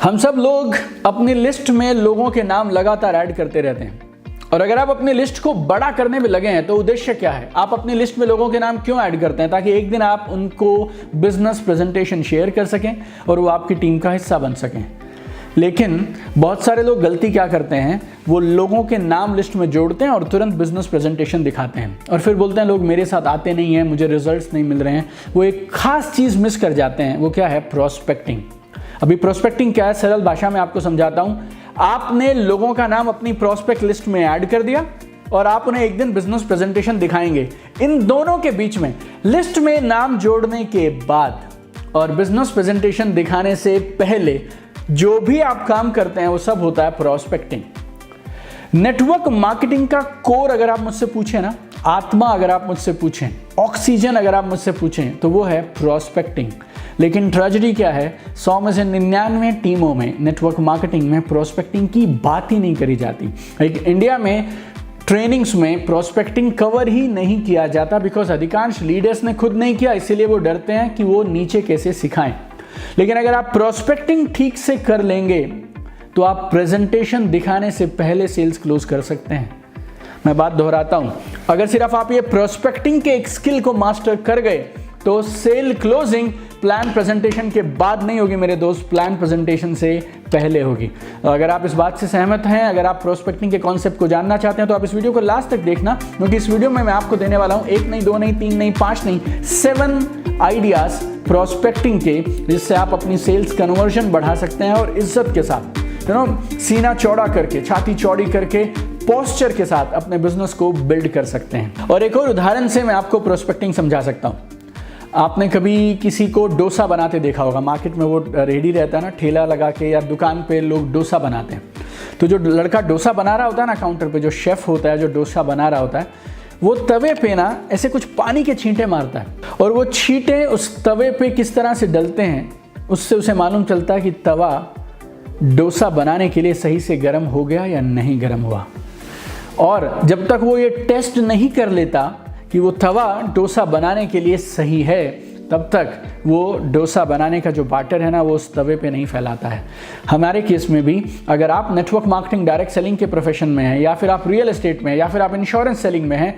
हम सब लोग अपनी लिस्ट में लोगों के नाम लगातार ऐड करते रहते हैं, और अगर आप अपनी लिस्ट को बड़ा करने में लगे हैं तो उद्देश्य क्या है? आप अपनी लिस्ट में लोगों के नाम क्यों ऐड करते हैं? ताकि एक दिन आप उनको बिजनेस प्रेजेंटेशन शेयर कर सकें और वो आपकी टीम का हिस्सा बन सकें। लेकिन बहुत सारे लोग गलती क्या करते हैं, वो लोगों के नाम लिस्ट में जोड़ते हैं और तुरंत बिजनेस प्रेजेंटेशन दिखाते हैं और फिर बोलते हैं लोग मेरे साथ आते नहीं हैं, मुझे रिजल्ट्स नहीं मिल रहे हैं। वो एक खास चीज़ मिस कर जाते हैं, वो क्या है? प्रोस्पेक्टिंग। अभी प्रोस्पेक्टिंग क्या है, सरल भाषा में आपको समझाता हूं। आपने लोगों का नाम अपनी प्रोस्पेक्ट लिस्ट में ऐड कर दिया और आप उन्हें एक दिन बिजनेस प्रेजेंटेशन दिखाएंगे। इन दोनों के बीच में लिस्ट में नाम जोड़ने के बाद और बिजनेस प्रेजेंटेशन दिखाने से पहले जो भी आप काम करते हैं वो सब होता है प्रोस्पेक्टिंग। नेटवर्क मार्केटिंग का कोर अगर आप मुझसे पूछें ना, आत्मा अगर आप मुझसे पूछें, ऑक्सीजन अगर आप मुझसे पूछें, तो वो है प्रोस्पेक्टिंग। लेकिन ट्रेजेडी क्या है, 100 में से 99 टीमों में नेटवर्क मार्केटिंग में प्रोस्पेक्टिंग की बात ही नहीं करी जाती। इंडिया में ट्रेनिंग्स में प्रोस्पेक्टिंग कवर ही नहीं किया जाता, बिकॉज अधिकांश लीडर्स ने खुद नहीं किया, इसीलिए वो डरते हैं कि वो नीचे कैसे सिखाएं। लेकिन अगर आप प्रोस्पेक्टिंग ठीक से कर लेंगे तो आप प्रेजेंटेशन दिखाने से पहले सेल्स क्लोज कर सकते हैं। मैं बात दोहराता हूं, अगर सिर्फ आप ये प्रोस्पेक्टिंग के एक स्किल को मास्टर कर गए तो सेल क्लोजिंग प्लान प्रेजेंटेशन के बाद नहीं होगी मेरे दोस्त, प्लान प्रेजेंटेशन से पहले होगी। अगर आप इस बात से सहमत हैं, अगर आप प्रोस्पेक्टिंग के कॉन्सेप्ट को जानना चाहते हैं तो आप इस वीडियो को लास्ट तक देखना, क्योंकि इस वीडियो में मैं आपको देने वाला हूं 1 नहीं 2 नहीं 3 नहीं 5 नहीं 7 आइडियाज प्रोस्पेक्टिंग के, जिससे आप अपनी सेल्स कन्वर्जन बढ़ा सकते हैं और इज्जत के साथ, सीना चौड़ा करके, छाती चौड़ी करके, पोस्चर के साथ अपने बिजनेस को बिल्ड कर सकते हैं। और एक और उदाहरण से मैं आपको प्रोस्पेक्टिंग समझा सकता हूं। आपने कभी किसी को डोसा बनाते देखा होगा, मार्केट में वो रेडी रहता है ना, ठेला लगा के या दुकान पे लोग डोसा बनाते हैं। तो जो लड़का डोसा बना रहा होता है ना काउंटर पे, जो शेफ होता है जो डोसा बना रहा होता है, वो तवे पे ना ऐसे कुछ पानी के छींटे मारता है और वो छींटे उस तवे पे किस तरह से डलते हैं, उससे उसे मालूम चलता है कि तवा डोसा बनाने के लिए सही से गर्म हो गया या नहीं गर्म हुआ। और जब तक वो ये टेस्ट नहीं कर लेता कि वो तवा डोसा बनाने के लिए सही है, तब तक वो डोसा बनाने का जो बैटर है ना, वो उस तवे पे नहीं फैलाता है। हमारे केस में भी अगर आप नेटवर्क मार्केटिंग डायरेक्ट सेलिंग के प्रोफेशन में हैं, या फिर आप रियल एस्टेट में, या फिर आप इंश्योरेंस सेलिंग में हैं,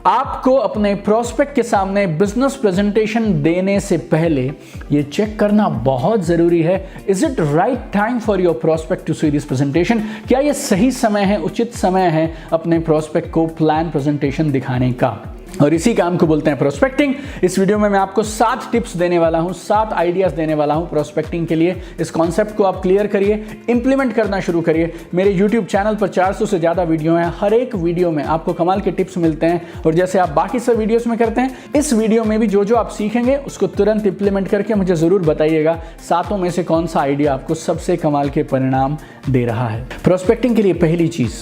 आपको अपने प्रोस्पेक्ट के सामने बिजनेस प्रेजेंटेशन देने से पहले ये चेक करना बहुत ज़रूरी है, is it right time for your prospect to see this presentation? क्या ये सही समय है, उचित समय है अपने प्रोस्पेक्ट को प्लान प्रेजेंटेशन दिखाने का? और इसी काम को बोलते हैं प्रोस्पेक्टिंग। इस वीडियो में मैं आपको 7 टिप्स देने वाला हूं, 7 आइडियाज देने वाला हूं प्रोस्पेक्टिंग के लिए। इस कॉन्सेप्ट को आप क्लियर करिए, इंप्लीमेंट करना शुरू करिए। मेरे यूट्यूब चैनल पर 400 से ज़्यादा वीडियो हैं, हर एक वीडियो में आपको कमाल के टिप्स मिलते हैं, और जैसे आप बाकी सब वीडियोस में करते हैं, इस वीडियो में भी जो जो आप सीखेंगे उसको तुरंत इंप्लीमेंट करके मुझे ज़रूर बताइएगा 7 में से कौन सा आइडिया आपको सबसे कमाल के परिणाम दे रहा है। प्रोस्पेक्टिंग के लिए पहली चीज़,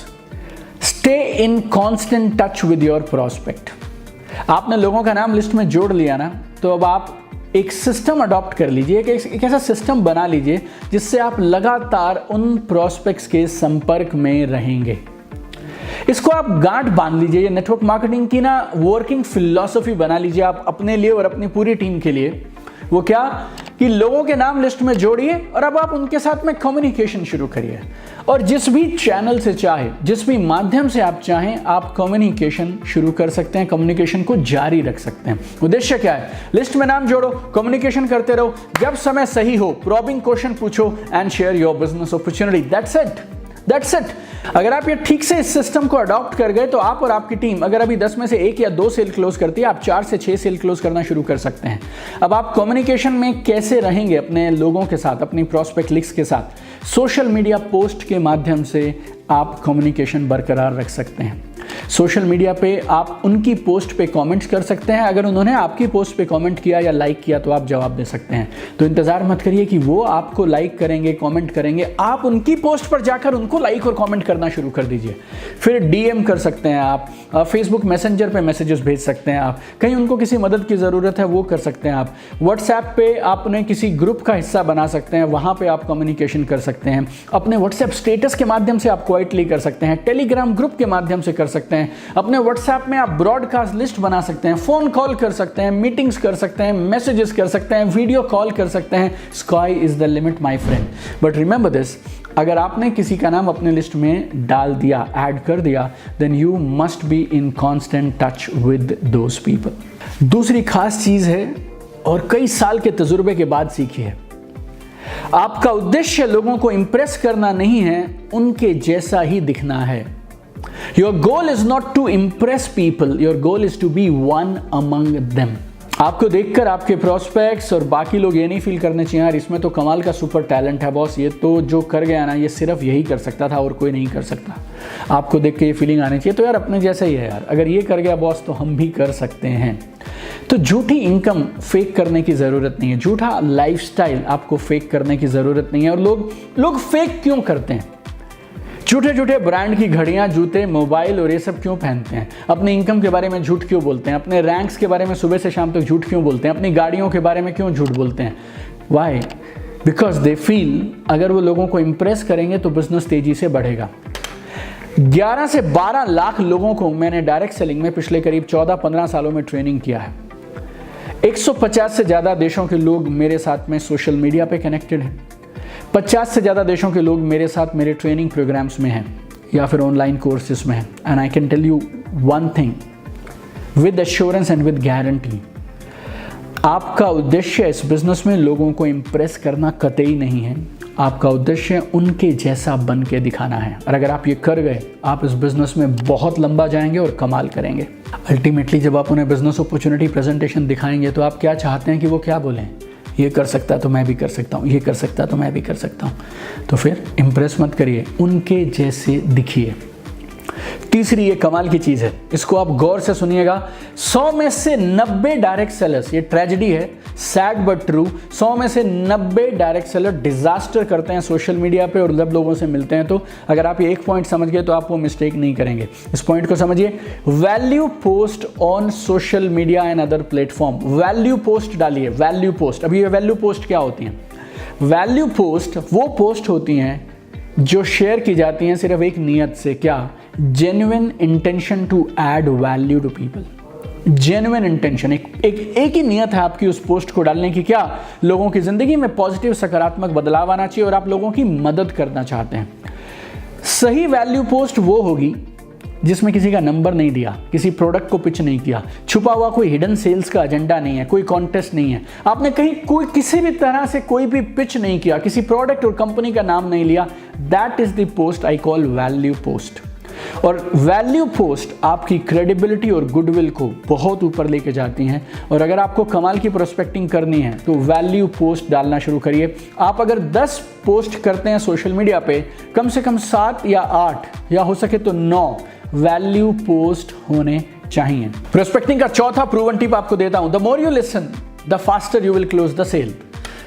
stay in constant touch with your prospect. आपने लोगों का नाम लिस्ट में जोड़ लिया ना, तो अब आप एक सिस्टम अडॉप्ट कर लीजिए, एक ऐसा सिस्टम बना लीजिए जिससे आप लगातार उन प्रोस्पेक्ट्स के संपर्क में रहेंगे। इसको आप गांठ बांध लीजिए, ये नेटवर्क मार्केटिंग की ना वर्किंग फिलॉसफी बना लीजिए आप अपने लिए और अपनी पूरी टीम के लिए। वो क्या कि लोगों के नाम लिस्ट में जोड़िए और अब आप उनके साथ में कम्युनिकेशन शुरू करिए, और जिस भी चैनल से चाहे, जिस भी माध्यम से आप चाहें, आप कम्युनिकेशन शुरू कर सकते हैं, कम्युनिकेशन को जारी रख सकते हैं। उद्देश्य क्या है? लिस्ट में नाम जोड़ो, कम्युनिकेशन करते रहो, जब समय सही हो प्रॉबिंग क्वेश्चन पूछो and share your business opportunity. That's it. अगर आप ये ठीक से इस सिस्टम को अडॉप्ट कर गए तो आप और आपकी टीम अगर अभी 10 में से 1 या 2 सेल क्लोज करती है, आप 4 से 6 सेल क्लोज करना शुरू कर सकते हैं। अब आप कम्युनिकेशन में कैसे रहेंगे अपने लोगों के साथ, अपनी प्रोस्पेक्ट लिस्ट के साथ? सोशल मीडिया पोस्ट के माध्यम से आप कम्युनिकेशन बरकरार रख सकते हैं। सोशल मीडिया पे आप उनकी पोस्ट पे कमेंट्स कर सकते हैं, अगर उन्होंने आपकी पोस्ट पे कमेंट किया या लाइक किया तो आप जवाब दे सकते हैं। तो इंतज़ार मत करिए कि वो आपको लाइक करेंगे, कमेंट करेंगे, आप उनकी पोस्ट पर जाकर उनको लाइक और कमेंट करना शुरू कर दीजिए। फिर डीएम कर सकते हैं आप, फेसबुक मैसेंजर पे मैसेजेस भेज सकते हैं आप, कहीं उनको किसी मदद की ज़रूरत है वो कर सकते हैं आप। व्हाट्सएप पे आप उन्हें किसी ग्रुप का हिस्सा बना सकते हैं, वहाँ पर आप कम्युनिकेशन कर सकते हैं। अपने व्हाट्सएप स्टेटस के माध्यम से आप क्वाइटली कर सकते हैं, टेलीग्राम ग्रुप के माध्यम से कर सकते हैं। सकते हैं, अपने व्हाट्सएप में आप ब्रॉडकास्ट लिस्ट बना सकते हैं, फ़ोन कॉल कर सकते हैं, मीटिंग्स कर सकते हैं, मैसेजेस कर सकते हैं, वीडियो कॉल कर सकते हैं। Sky is the limit my friend. But remember this, अगर आपने किसी का नाम अपने लिस्ट में डाल दिया, ऐड कर दिया, then you must be in constant touch with those people. दूसरी खास चीज़ है और कई साल के तजुर्बे के बाद सीखी है, आपका उद्देश्य लोगों को इंप्रेस करना नहीं है, उनके जैसा ही दिखना है। Your goal is not to impress people, your goal is to be one among them. आपको देखकर आपके प्रोस्पेक्ट्स और बाकी लोग ये नहीं फील करने चाहिए यार इसमें तो कमाल का सुपर टैलेंट है बॉस, ये तो जो कर गया ना ये सिर्फ यही कर सकता था और कोई नहीं कर सकता। आपको देख के ये फीलिंग आनी चाहिए तो यार अपने जैसा ही है यार, अगर ये कर गया बॉस तो हम भी कर सकते हैं। तो झूठी इनकम फेक करने की ज़रूरत नहीं है, झूठा लाइफस्टाइल आपको फेक करने की ज़रूरत नहीं है। और लोग फेक क्यों करते हैं? झूठे झूठे ब्रांड की घड़ियां, जूते, मोबाइल और ये सब क्यों पहनते हैं? अपनी इनकम के बारे में झूठ क्यों बोलते हैं? अपने रैंक्स के बारे में सुबह से शाम तक झूठ क्यों बोलते हैं? अपनी गाड़ियों के बारे में क्यों झूठ बोलते हैं? वाई? बिकॉज दे फील अगर वो लोगों को इंप्रेस करेंगे तो बिजनेस तेजी से बढ़ेगा। 11 से 12 लाख लोगों को मैंने डायरेक्ट सेलिंग में पिछले करीब 14-15 सालों में ट्रेनिंग किया है। 150 से ज़्यादा देशों के लोग मेरे साथ में सोशल मीडिया पे कनेक्टेड हैं। 50 से ज़्यादा देशों के लोग मेरे साथ मेरे ट्रेनिंग प्रोग्राम्स में हैं या फिर ऑनलाइन कोर्सेज में हैं। And I can tell you one thing with assurance and with guarantee, आपका उद्देश्य इस बिजनेस में लोगों को इम्प्रेस करना कतई नहीं है, आपका उद्देश्य उनके जैसा बन के दिखाना है। और अगर आप ये कर गए, आप इस बिजनेस में बहुत लंबा जाएंगे और कमाल करेंगे। अल्टीमेटली जब आप उन्हें बिजनेस अपॉर्चुनिटी प्रेजेंटेशन दिखाएंगे तो आप क्या चाहते हैं कि वो क्या बोलें? ये कर सकता तो मैं भी कर सकता हूँ, ये कर सकता तो मैं भी कर सकता हूँ। तो फिर इम्प्रेस मत करिए, उनके जैसे दिखिए। तीसरी ये कमाल की चीज़ है, इसको आप गौर से सुनिएगा। 100 में से 90 डायरेक्ट सेलर्स, ये ट्रेजेडी है, सैड बट ट्रू, 100 में से 90 डायरेक्ट सेलर डिजास्टर करते हैं सोशल मीडिया पे और जब लोगों से मिलते हैं। तो अगर आप ये एक पॉइंट समझ गए तो आप वो मिस्टेक नहीं करेंगे। इस पॉइंट को समझिए, value post on social media and other platform. Value post डालिए, वैल्यू पोस्ट। अभी ये वैल्यू पोस्ट क्या होती हैं? वैल्यू पोस्ट वो पोस्ट होती हैं जो शेयर की जाती हैं सिर्फ एक नियत से, क्या? Genuine intention to add value to people. Genuine intention, एक ही नियत है आपकी उस पोस्ट को डालने की, क्या? लोगों की जिंदगी में पॉजिटिव सकारात्मक बदलाव आना चाहिए और आप लोगों की मदद करना चाहते हैं। सही वैल्यू पोस्ट वो होगी जिसमें किसी का नंबर नहीं दिया, किसी प्रोडक्ट को पिच नहीं किया, छुपा हुआ कोई हिडन सेल्स का एजेंडा नहीं है, कोई कॉन्टेस्ट नहीं है, आपने कहीं कोई किसी भी तरह से कोई भी पिच नहीं किया, किसी प्रोडक्ट और कंपनी का नाम नहीं लिया। That is the post I call value post. और वैल्यू पोस्ट आपकी क्रेडिबिलिटी और गुडविल को बहुत ऊपर लेके जाती हैं। और अगर आपको कमाल की प्रोस्पेक्टिंग करनी है तो वैल्यू पोस्ट डालना शुरू करिए। आप अगर 10 पोस्ट करते हैं सोशल मीडिया पे, कम से कम 7 या 8 या हो सके तो 9 वैल्यू पोस्ट होने चाहिए। प्रोस्पेक्टिंग का चौथा प्रूवन टिप आपको देता हूं, the more you listen the faster you will close the sale.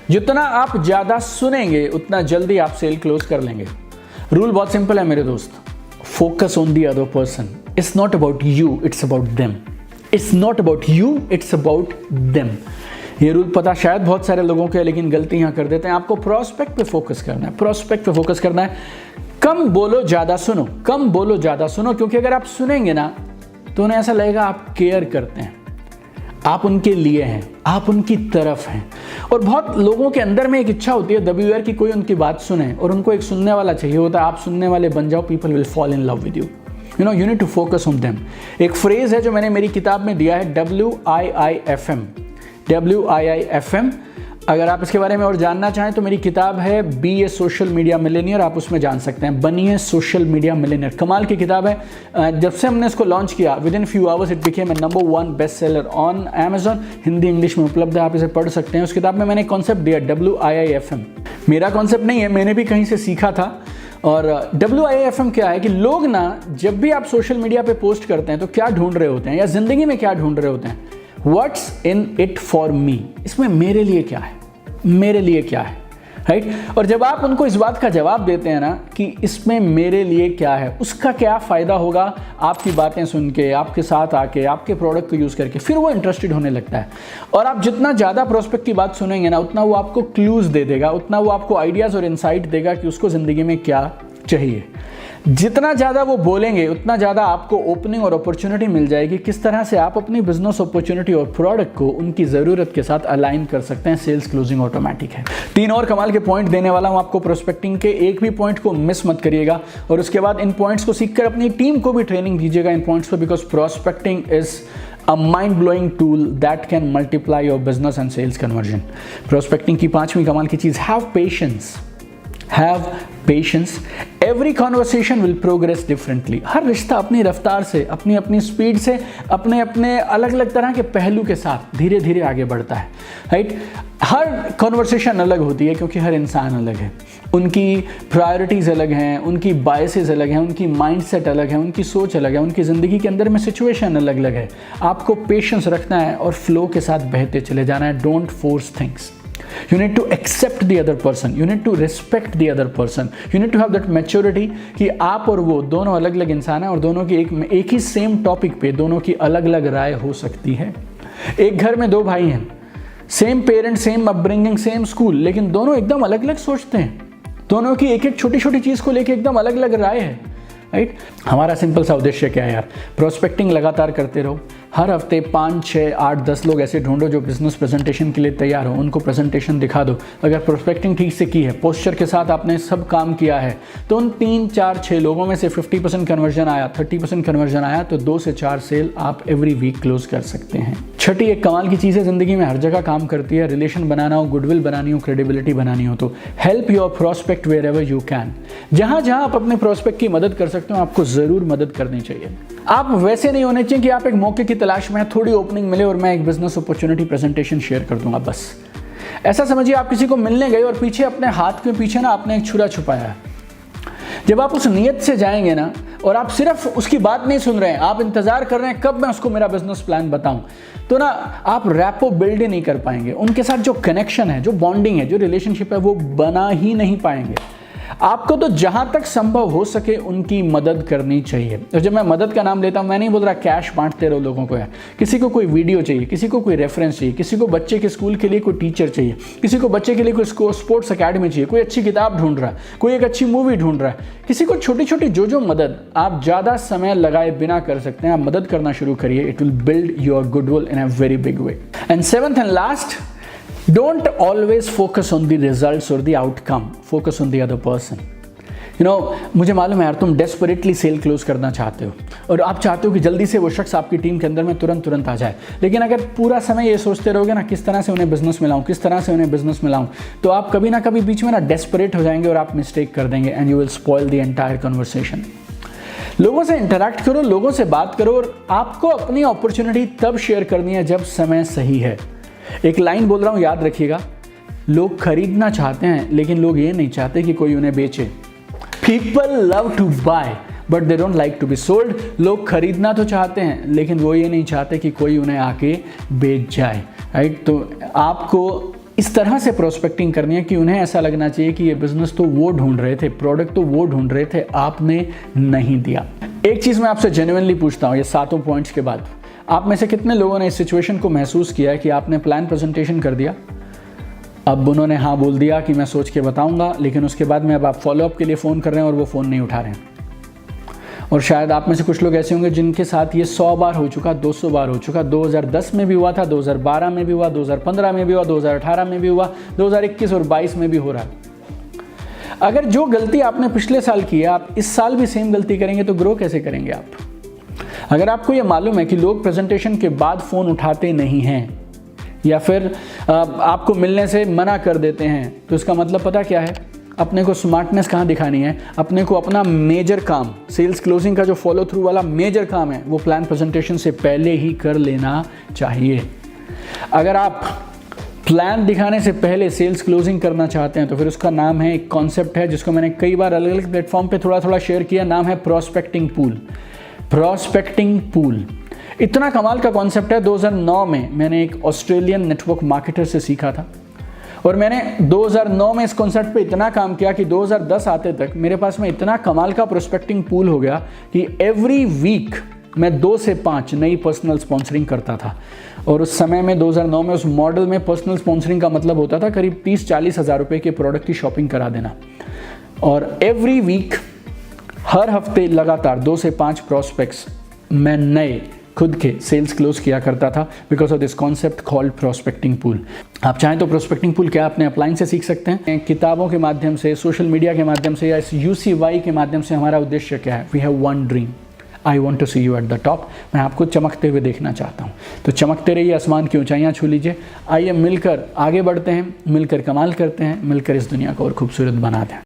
जितना आप ज्यादा सुनेंगे उतना जल्दी आप सेल क्लोज कर लेंगे। रूल बहुत सिंपल है मेरे दोस्त, focus on the other person. It's not about you, it's about them. It's not about you, it's about them. ये रूल पता शायद बहुत सारे लोगों के, लेकिन गलती यहाँ कर देते हैं। आपको प्रोस्पेक्ट पे फोकस करना है, प्रोस्पेक्ट पे फोकस करना है। कम बोलो ज्यादा सुनो, कम बोलो ज्यादा सुनो, क्योंकि अगर आप सुनेंगे ना तो उन्हें ऐसा लगेगा आप केयर करते हैं, आप उनके लिए हैं, आप उनकी तरफ हैं। और बहुत लोगों के अंदर में एक इच्छा होती है WR की कोई उनकी बात सुने, और उनको एक सुनने वाला चाहिए होता है। आप सुनने वाले बन जाओ, people will fall in love with you. You know, you need to focus on them. एक फ्रेज है जो मैंने मेरी किताब में दिया है, WIIFM। WIIFM, अगर आप इसके बारे में और जानना चाहें तो मेरी किताब है बी ए सोशल मीडिया मिलेनियर, आप उसमें जान सकते हैं। बनिए सोशल मीडिया मिलेनियर, कमाल की किताब है। जब से हमने इसको लॉन्च किया, with in few hours it became a number 1 best seller on Amazon। Hindi English में उपलब्ध है, आप इसे पढ़ सकते हैं। उस किताब में मैंने कॉन्सेप्ट दिया WIIFM। मेरा कॉन्सेप्ट नहीं है, मैंने भी कहीं से सीखा था। और WIIFM क्या है कि लोग ना जब भी आप सोशल मीडिया पे पोस्ट करते हैं तो क्या ढूंढ रहे होते हैं, या जिंदगी में क्या ढूंढ रहे होते हैं? What's in it for me, इसमें मेरे लिए क्या है, मेरे लिए क्या है, राइट? और जब आप उनको इस बात का जवाब देते हैं ना कि इसमें मेरे लिए क्या है, उसका क्या फ़ायदा होगा आपकी बातें सुन के, आपके साथ आके, आपके प्रोडक्ट को यूज़ करके, फिर वो इंटरेस्टेड होने लगता है। और आप जितना ज़्यादा प्रोस्पेक्ट की बात सुनेंगे ना, उतना वो आपको क्लूज़ दे देगा, उतना वो आपको आइडियाज़ और इंसाइट देगा कि उसको ज़िंदगी में क्या चाहिए। जितना ज़्यादा वो बोलेंगे उतना ज़्यादा आपको ओपनिंग और अपॉर्चुनिटी मिल जाएगी किस तरह से आप अपनी बिजनेस अपॉर्चुनिटी और प्रोडक्ट को उनकी ज़रूरत के साथ अलाइन कर सकते हैं। सेल्स क्लोजिंग ऑटोमेटिक है। 3 और कमाल के पॉइंट देने वाला हूँ आपको प्रोस्पेक्टिंग के, एक भी पॉइंट को मिस मत करिएगा और उसके बाद इन पॉइंट्स को सीखकर अपनी टीम को भी ट्रेनिंग दीजिएगा इन पॉइंट्स पर, because prospecting is a mind-blowing tool that can multiply your business and sales conversion. Prospecting की 5वीं कमाल की चीज, have patience. Have patience. Every conversation will progress differently. हर रिश्ता अपनी रफ्तार से, अपनी अपनी स्पीड से, अपने अपने अलग अलग तरह के पहलू के साथ धीरे धीरे आगे बढ़ता है, राइट? हर कॉन्वर्सेशन अलग होती है क्योंकि हर इंसान अलग है, उनकी प्रायोरिटीज़ अलग हैं, उनकी बायसेस अलग हैं, उनकी माइंडसेट अलग है, उनकी सोच अलग है, उनकी ज़िंदगी के अंदर में सिचुएशन अलग अलग है। आपको पेशेंस रखना है और फ्लो के साथ बहते चले जाना है। Don't force things. You need to accept the other person. You need to respect the other person. You need to have that maturity कि आप और वो दोनों अलग अलग इंसान हैं और दोनों की एक ही सेम टॉपिक पे दोनों की अलग अलग राय हो सकती है। एक घर में 2 भाई हैं, same parent, same upbringing, same school, लेकिन दोनों एकदम अलग अलग सोचते हैं। दोनों की एक एक छोटी छोटी चीज़ को लेके एकदम अलग अलग राय है, राइट? हमारा सिंपल सा उद्देश्य क्या है यार? प्रोस्पेक्टिंग लगातार करते रहो। हर हफ्ते 5, 6, 8, 10 लोग ऐसे ढूंढो जो बिजनेस प्रेजेंटेशन के लिए तैयार हो, उनको प्रेजेंटेशन दिखा दो। अगर प्रोस्पेक्टिंग ठीक से की है, पोस्चर के साथ आपने सब काम किया है, तो उन 3, 4, 6 लोगों में से 50% कन्वर्जन आया, 30% कन्वर्जन आया, तो 2 से 4 सेल आप एवरी वीक क्लोज कर सकते हैं। छठी एक कमाल की चीज़ है, ज़िंदगी में हर जगह काम करती है। रिलेशन बनाना हो, गुडविल बनानी हो, क्रेडिबिलिटी बनानी हो, तो help your prospect wherever you can. जहाँ जहाँ आप अपने प्रोस्पेक्ट की मदद कर सकते हो, आपको ज़रूर मदद करनी चाहिए। आप वैसे नहीं होने चाहिए कि आप एक मौके की तलाश में थोड़ी ओपनिंग मिले और मैं एक बिजनेस अपॉर्चुनिटी प्रेजेंटेशन शेयर कर दूंगा, बस। ऐसा समझिए आप किसी को मिलने गए और पीछे अपने हाथ के पीछे ना आपने एक छुरा छुपाया है। जब आप उस नियत से जाएंगे ना और आप सिर्फ उसकी बात नहीं सुन रहे हैं, आप इंतजार कर रहे हैं कब मैं उसको मेरा बिजनेस प्लान बताऊं, तो ना आप रैपो बिल्ड ही नहीं कर पाएंगे। उनके साथ जो कनेक्शन है, जो बॉन्डिंग है, जो रिलेशनशिप है, वो बना ही नहीं पाएंगे। आपको तो जहां तक संभव हो सके उनकी मदद करनी चाहिए। और जब मैं मदद का नाम लेता हूं, मैं नहीं बोल रहा कैश बांटते रहो लोगों को। है किसी को कोई वीडियो चाहिए, किसी को कोई रेफरेंस चाहिए, किसी को बच्चे के स्कूल के लिए कोई टीचर चाहिए, किसी को बच्चे के लिए कोई स्पोर्ट्स अकेडमी चाहिए, कोई अच्छी किताब ढूंढ रहा है, कोई एक अच्छी मूवी ढूंढ रहा है, किसी को छोटी छोटी जो मदद आप ज़्यादा समय लगाए बिना कर सकते हैं, आप मदद करना शुरू करिए। It will build your goodwill in a very big way. And 7th and last, don't always focus on the results or the outcome. Focus on the other person. मुझे मालूम है यार, तुम डेस्परेटली सेल क्लोज करना चाहते हो और आप चाहते हो कि जल्दी से वो शख्स आपकी टीम के अंदर में तुरंत आ जाए। लेकिन अगर पूरा समय ये सोचते रहोगे ना किस तरह से उन्हें बिजनेस में लाऊं, किस तरह से उन्हें बिजनेस में लाऊं, तो आप कभी ना कभी बीच में ना डेस्परेट हो जाएंगे और आप मिस्टेक कर देंगे and you will spoil the entire conversation. लोगों से इंटरैक्ट करो, लोगों से बात करो और आपको अपनी अपॉर्चुनिटी तब शेयर करनी है जब समय सही है। एक लाइन बोल रहा हूँ, याद रखिएगा, लोग खरीदना चाहते हैं लेकिन लोग ये नहीं चाहते कि कोई उन्हें बेचे। People love to buy but they don't like to be sold. लोग खरीदना तो चाहते हैं लेकिन वो ये नहीं चाहते कि कोई उन्हें आके बेच जाए, राइट? तो आपको इस तरह से प्रोस्पेक्टिंग करनी है कि उन्हें ऐसा लगना चाहिए कि ये बिजनेस तो वो ढूंढ रहे थे, प्रोडक्ट तो वो ढूंढ रहे थे, आपने नहीं दिया। एक चीज़ मैं आपसे जेन्युइनली पूछता हूँ, ये 7 पॉइंट्स के बाद आप में से कितने लोगों ने इस सिचुएशन को महसूस किया है कि आपने प्लान प्रेजेंटेशन कर दिया, अब उन्होंने हाँ बोल दिया कि मैं सोच के बताऊंगा, लेकिन उसके बाद में अब आप फॉलोअप के लिए फ़ोन कर रहे हैं और वो फ़ोन नहीं उठा रहे हैं। और शायद आप में से कुछ लोग ऐसे होंगे जिनके साथ ये 100 बार हो चुका, 200 बार हो चुका। 2010 में भी हुआ था, 2012 में भी हुआ, 2015 में भी हुआ, 2018 में भी हुआ, 2021 और 22 में भी हो रहा है। अगर जो गलती आपने पिछले साल की है आप इस साल भी सेम गलती करेंगे तो ग्रो कैसे करेंगे आप? अगर आपको ये मालूम है कि लोग प्रेजेंटेशन के बाद फ़ोन उठाते नहीं हैं या फिर आपको मिलने से मना कर देते हैं, तो इसका मतलब पता क्या है? अपने को स्मार्टनेस कहाँ दिखानी है? अपने को अपना मेजर काम, सेल्स क्लोजिंग का जो फॉलो थ्रू वाला मेजर काम है, वो प्लान प्रेजेंटेशन से पहले ही कर लेना चाहिए। अगर आप प्लान दिखाने से पहले सेल्स क्लोजिंग करना चाहते हैं तो फिर उसका नाम है, एक कॉन्सेप्ट है जिसको मैंने कई बार अलग अलग प्लेटफॉर्म पे थोड़ा थोड़ा शेयर किया, नाम है प्रोस्पेक्टिंग पूल। प्रोस्पेक्टिंग पूल इतना कमाल का कॉन्सेप्ट है, 2009 में मैंने एक ऑस्ट्रेलियन नेटवर्क मार्केटर से सीखा था और मैंने 2009 में इस कॉन्सेप्ट पे इतना काम किया कि 2010 आते तक मेरे पास में इतना कमाल का प्रोस्पेक्टिंग पूल हो गया कि एवरी वीक मैं 2 से 5 नई पर्सनल स्पॉन्सरिंग करता था। और उस समय में 2009 में उस मॉडल में पर्सनल स्पॉन्सरिंग का मतलब होता था करीब 30-40 हज़ार रुपये के प्रोडक्ट की शॉपिंग करा देना। और एवरी वीक हर हफ्ते लगातार 2 से 5 प्रोस्पेक्ट्स मैं नए खुद के सेल्स क्लोज किया करता था because of this concept called prospecting pool. आप चाहें तो प्रोस्पेक्टिंग पूल क्या अपने अपलाइन से सीख सकते हैं। किताबों के माध्यम से, सोशल मीडिया के माध्यम से या इस UCY के माध्यम से हमारा उद्देश्य क्या है? We have one dream, I want to see you at the top. मैं आपको चमकते हुए देखना चाहता हूँ। तो चमकते रहिए, आसमान की ऊंचाइयाँ छू लीजिए। आइए मिलकर आगे बढ़ते हैं, मिलकर कमाल करते हैं, मिलकर इस दुनिया को और खूबसूरत बना दें।